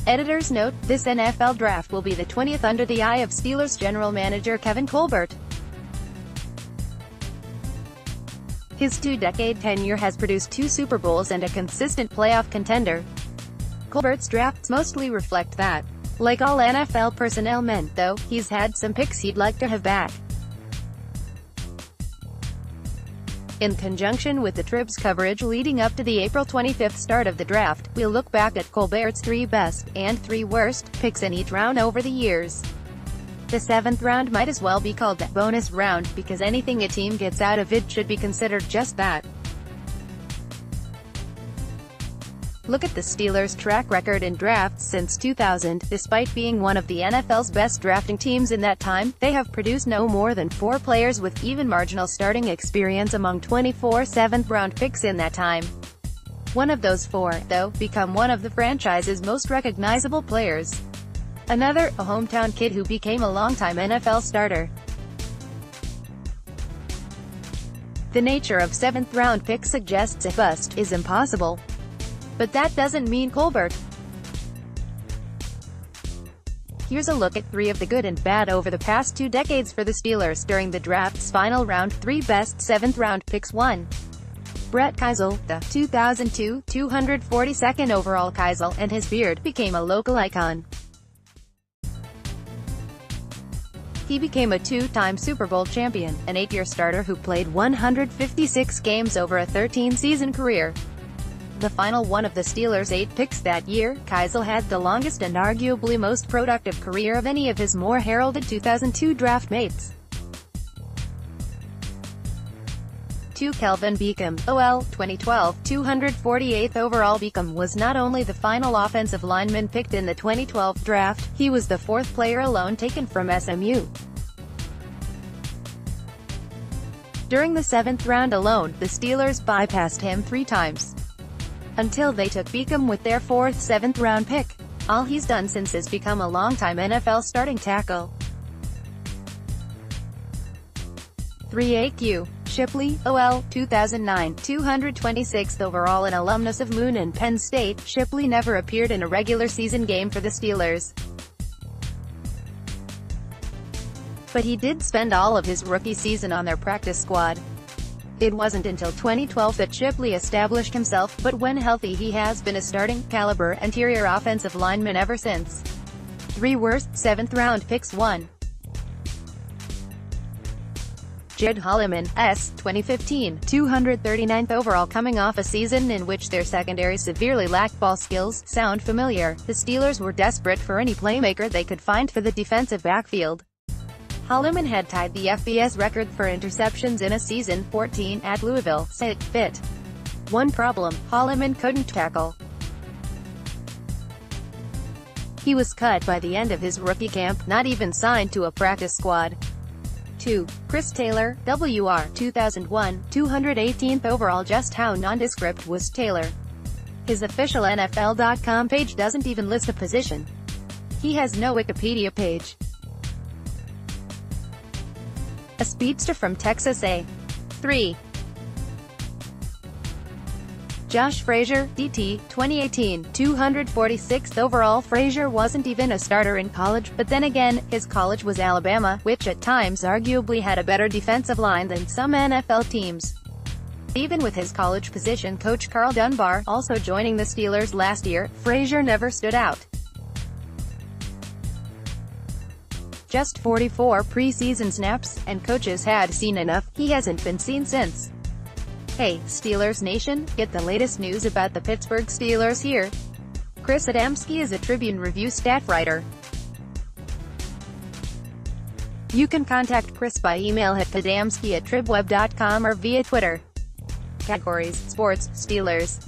Editor's note: this NFL draft will be the 20th under the eye of Steelers general manager Kevin Colbert. His two-decade tenure has produced 2 Super Bowls and a consistent playoff contender. Colbert's drafts mostly reflect that. Like all NFL personnel men, though, he's had some picks he'd like to have back. In conjunction with the Trib's coverage leading up to the April 25th start of the draft, we'll look back at Colbert's 3 best, and 3 worst, picks in each round over the years. The 7th round might as well be called the bonus round, because anything a team gets out of it should be considered just that. Look at the Steelers' track record in drafts since 2000. Despite being one of the NFL's best drafting teams in that time, they have produced no more than 4 players with even marginal starting experience among 24 7th-round picks in that time. One of those 4, though, become one of the franchise's most recognizable players. Another, a hometown kid who became a longtime NFL starter. The nature of 7th-round picks suggests a bust is impossible. But that doesn't mean Colbert. Here's a look at 3 of the good and bad over the past 2 decades for the Steelers during the draft's final round. 3 best 7th-round picks. 1. Brett Keisel, the 2002 242nd overall. Keisel and his beard became a local icon. He became a 2-time Super Bowl champion, an 8-year starter who played 156 games over a 13-season career. The final one of the Steelers' 8 picks that year, Keisel had the longest and arguably most productive career of any of his more heralded 2002 draft mates. 2. Kelvin Beacom, OL, 2012 248th overall. Beacom was not only the final offensive lineman picked in the 2012 draft, he was the 4th player alone taken from SMU. During the 7th round alone, the Steelers bypassed him 3 times. Until they took Beacom with their 4th 7th-round pick. All he's done since is become a longtime NFL starting tackle. 3. A.Q. Shipley, OL, 2009 226th overall. An alumnus of Moon and Penn State, Shipley never appeared in a regular season game for the Steelers. But he did spend all of his rookie season on their practice squad. It wasn't until 2012 that Shipley established himself, but when healthy he has been a starting caliber interior offensive lineman ever since. 3 worst 7th-round picks. 1. Jed Holliman, S. 2015 239th overall. Coming off a season in which their secondary severely lacked ball skills. Sound familiar? The Steelers were desperate for any playmaker they could find for the defensive backfield. Holliman had tied the FBS record for interceptions in a season, 14, at Louisville. Fit. One problem: Holliman couldn't tackle. He was cut by the end of his rookie camp, not even signed to a practice squad. 2. Chris Taylor, WR, 2001 218th overall. Just how nondescript was Taylor? His official NFL.com page doesn't even list a position. He has no Wikipedia page. A speedster from Texas. A. 3. Josh Frazier, DT, 2018 246th overall. Frazier wasn't even a starter in college, but then again, his college was Alabama, which at times arguably had a better defensive line than some NFL teams. Even with his college position coach Carl Dunbar also joining the Steelers last year, Frazier never stood out. Just 44 preseason snaps, and coaches had seen enough. He hasn't been seen since. Hey, Steelers Nation, get the latest news about the Pittsburgh Steelers here. Chris Adamski is a Tribune Review staff writer. You can contact Chris by email at adamski@tribweb.com or via Twitter. Categories: Sports, Steelers.